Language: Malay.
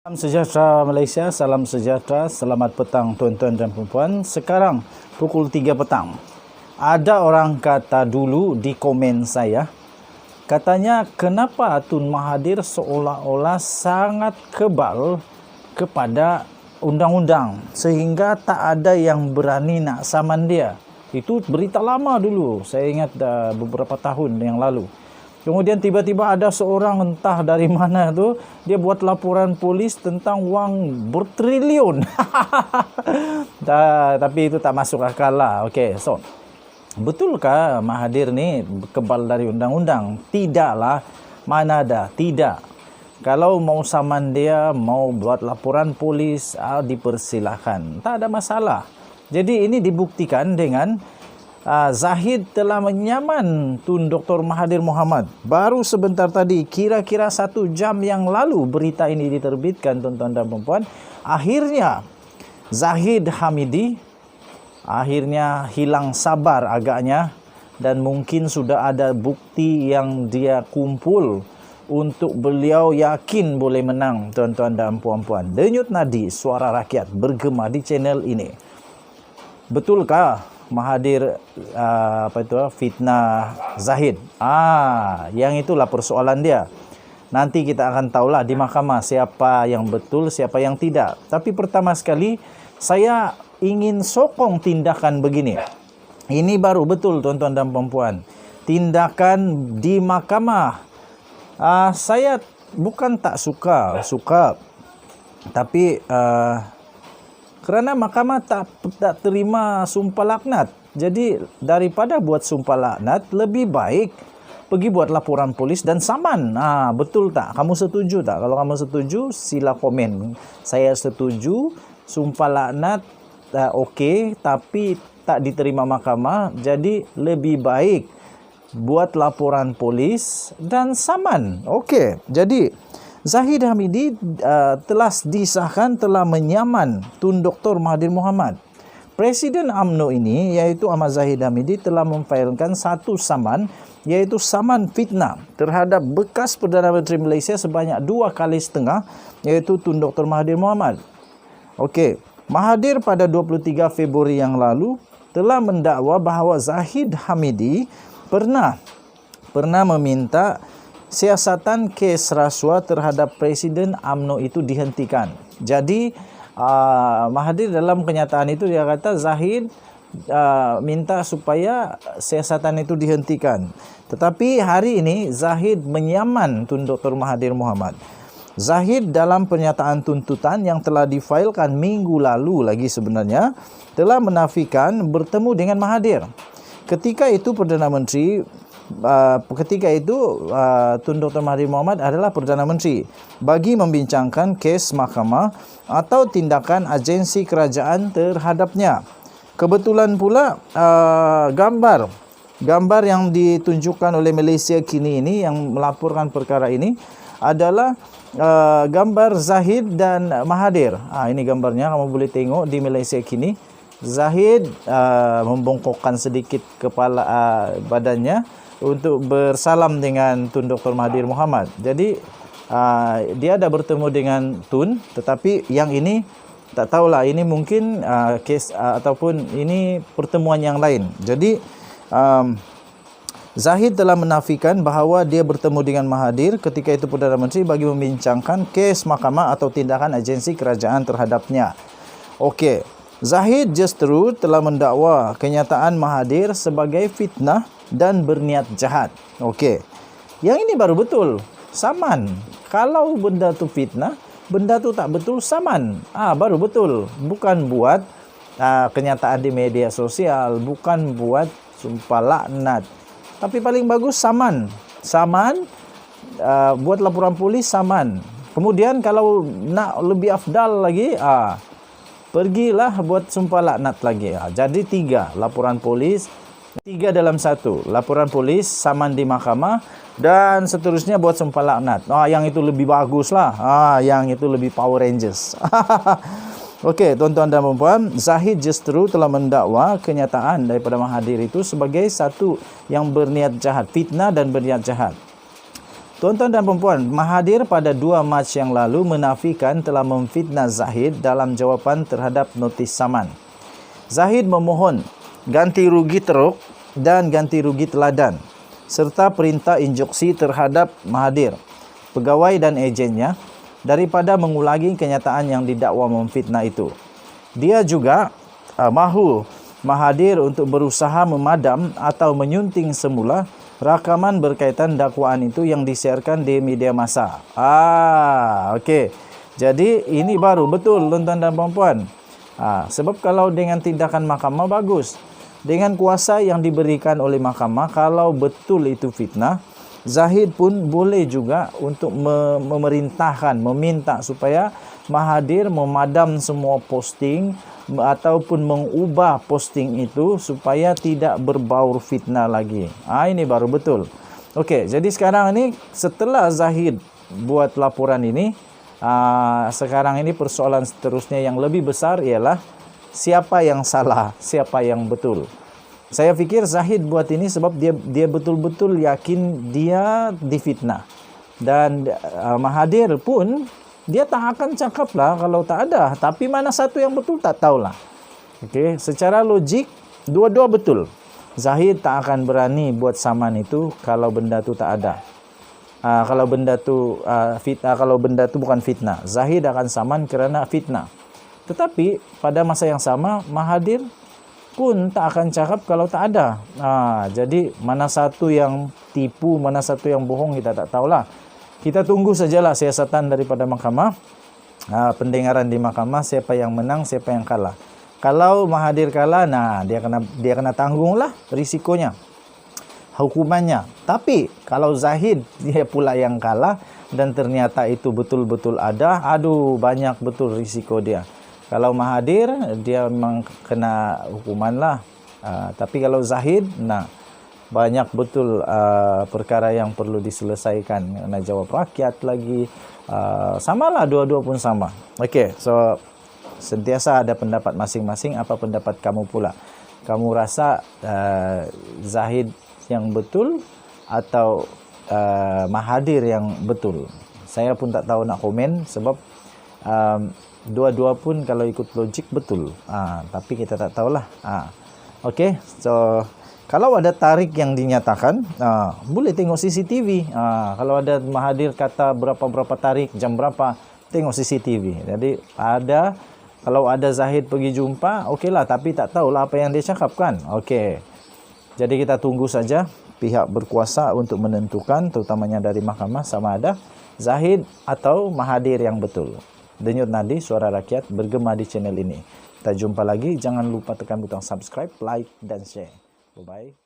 Salam sejahtera Malaysia, salam sejahtera, selamat petang tuan-tuan dan puan-puan. Sekarang pukul 3 petang. Ada orang kata dulu di komen saya, katanya kenapa Tun Mahathir seolah-olah sangat kebal kepada undang-undang sehingga tak ada yang berani nak saman dia. Itu berita lama dulu, saya ingat beberapa tahun yang lalu. Kemudian tiba-tiba ada seorang entah dari mana tu, dia buat laporan polis tentang wang bertriliun. Tapi itu tak masuk akal lah. Okey, so betulkah Mahathir ni kebal dari undang-undang? Tidaklah, mana ada, tidak. Kalau mau saman dia, mau buat laporan polis, dipersilakan. Tak ada masalah. Jadi ini dibuktikan dengan Zahid telah menyaman Tun Dr. Mahathir Mohamad. Baru sebentar tadi, kira-kira 1 jam yang lalu berita ini diterbitkan, tuan-tuan dan puan-puan. Akhirnya Zahid Hamidi akhirnya hilang sabar agaknya, dan mungkin sudah ada bukti yang dia kumpul untuk beliau yakin boleh menang, tuan-tuan dan puan-puan. Denyut nadi suara rakyat bergema di channel ini. Betulkah Mahathir fitnah Zahid? Yang itulah persoalan dia. Nanti kita akan tahulah di mahkamah siapa yang betul, siapa yang tidak. Tapi pertama sekali saya ingin sokong tindakan begini. Ini baru betul, tuan-tuan dan puan-puan. Tindakan di mahkamah. Saya bukan tak suka, tapi kerana mahkamah tak terima sumpah laknat. Jadi daripada buat sumpah laknat, lebih baik pergi buat laporan polis dan saman. Betul tak? Kamu setuju tak? Kalau kamu setuju, sila komen. Saya setuju, sumpah laknat okey, tapi tak diterima mahkamah. Jadi lebih baik buat laporan polis dan saman. Okey, jadi Zahid Hamidi telah disahkan telah menyaman Tun Dr. Mahathir Mohamad. Presiden UMNO ini, iaitu Ahmad Zahid Hamidi, telah memfailkan satu saman, iaitu saman fitnah terhadap bekas Perdana Menteri Malaysia sebanyak 2,5 kali, iaitu Tun Dr. Mahathir Mohamad. Okey, Mahathir pada 23 Februari yang lalu telah mendakwa bahawa Zahid Hamidi pernah meminta siasatan kes rasuah terhadap Presiden UMNO itu dihentikan. Jadi Mahathir dalam kenyataan itu dia kata Zahid minta supaya siasatan itu dihentikan. Tetapi hari ini Zahid menyaman Tun Dr. Mahathir Mohamad. Zahid dalam pernyataan tuntutan yang telah difailkan minggu lalu lagi sebenarnya telah menafikan bertemu dengan Mahathir. Ketika itu Tun Dr. Mahathir Mohamad adalah Perdana Menteri bagi membincangkan kes mahkamah atau tindakan agensi kerajaan terhadapnya. Kebetulan pula gambar yang ditunjukkan oleh Malaysia Kini ini yang melaporkan perkara ini adalah gambar Zahid dan Mahathir. Ini gambarnya, kamu boleh tengok di Malaysia Kini. Zahid membongkokkan sedikit kepala badannya untuk bersalam dengan Tun Dr. Mahathir Mohamad. Jadi dia dah bertemu dengan Tun, tetapi yang ini tak tahulah, ini mungkin kes ataupun ini pertemuan yang lain. Jadi Zahid telah menafikan bahawa dia bertemu dengan Mahathir ketika itu Perdana Menteri bagi membincangkan kes mahkamah atau tindakan agensi kerajaan terhadapnya. Okey, Zahid justru telah mendakwa kenyataan Mahathir sebagai fitnah dan berniat jahat. Okey, yang ini baru betul, saman. Kalau benda tu fitnah, benda tu tak betul, saman. Baru betul. Bukan buat kenyataan di media sosial, bukan buat sumpah laknat. Tapi paling bagus saman. Buat laporan polis, saman. Kemudian kalau nak lebih afdal lagi, pergilah buat sumpah laknat lagi. Jadi 3 laporan polis, 3 dalam 1. Laporan polis, saman di mahkamah, dan seterusnya buat sumpah laknat. Yang itu lebih bagus lah. Yang itu lebih Power Rangers. Okey, tuan-tuan dan puan-puan, Zahid justru telah mendakwa kenyataan daripada Mahathir itu sebagai satu yang berniat jahat, fitnah dan berniat jahat. Tuan-tuan dan puan-puan, Mahathir pada 2 Mac yang lalu menafikan telah memfitnah Zahid dalam jawapan terhadap notis saman. Zahid memohon ganti rugi teruk dan ganti rugi teladan serta perintah injeksi terhadap Mahathir, pegawai dan ejennya daripada mengulangi kenyataan yang didakwa memfitnah itu. Dia juga mahu Mahathir untuk berusaha memadam atau menyunting semula rakaman berkaitan dakwaan itu yang disiarkan di media massa. Okey. Jadi ini baru betul tuan-tuan dan puan-puan. Sebab kalau dengan tindakan mahkamah bagus. Dengan kuasa yang diberikan oleh mahkamah, kalau betul itu fitnah, Zahid pun boleh juga untuk memerintahkan, meminta supaya Mahathir memadam semua posting ataupun mengubah posting itu supaya tidak berbaur fitnah lagi. Ini baru betul. Okey, jadi sekarang ini setelah Zahid buat laporan ini, sekarang ini persoalan seterusnya yang lebih besar ialah siapa yang salah, siapa yang betul. Saya fikir Zahid buat ini sebab dia betul-betul yakin dia difitnah. Dan Mahathir pun dia tak akan cakap lah kalau tak ada. Tapi mana satu yang betul tak tahulah. Okey, secara logik dua-dua betul. Zahid tak akan berani buat saman itu kalau benda tu tak ada. Kalau benda tu fitnah, kalau benda tu bukan fitnah, Zahid akan saman kerana fitnah. Tetapi pada masa yang sama Mahathir pun tak akan cakap kalau tak ada. Jadi mana satu yang tipu, mana satu yang bohong kita tak tahulah. Kita tunggu sajalah siasatan daripada mahkamah, pendengaran di mahkamah, siapa yang menang, siapa yang kalah. Kalau Mahathir kalah, dia kena tanggunglah risikonya, hukumannya. Tapi kalau Zahid dia pula yang kalah dan ternyata itu betul-betul ada, banyak betul risiko dia. Kalau Mahathir dia memang kena hukuman lah. Tapi kalau Zahid, banyak betul perkara yang perlu diselesaikan. Kena jawab rakyat lagi. Samalah, dua-dua pun sama. Okey, so sentiasa ada pendapat masing-masing. Apa pendapat kamu pula? Kamu rasa Zahid yang betul atau Mahathir yang betul? Saya pun tak tahu nak komen sebab dua-dua pun kalau ikut logik betul. Tapi kita tak tahulah. Okey, so kalau ada tarik yang dinyatakan, boleh tengok CCTV. Kalau ada Mahathir kata berapa-berapa tarik, jam berapa, tengok CCTV. Jadi kalau ada Zahid pergi jumpa, okeylah. Tapi tak tahulah apa yang dia cakap kan. Okey. Jadi kita tunggu saja pihak berkuasa untuk menentukan, terutamanya dari mahkamah, sama ada Zahid atau Mahathir yang betul. Denyut nadi suara rakyat bergema di channel ini. Kita jumpa lagi. Jangan lupa tekan butang subscribe, like dan share. Bye-bye.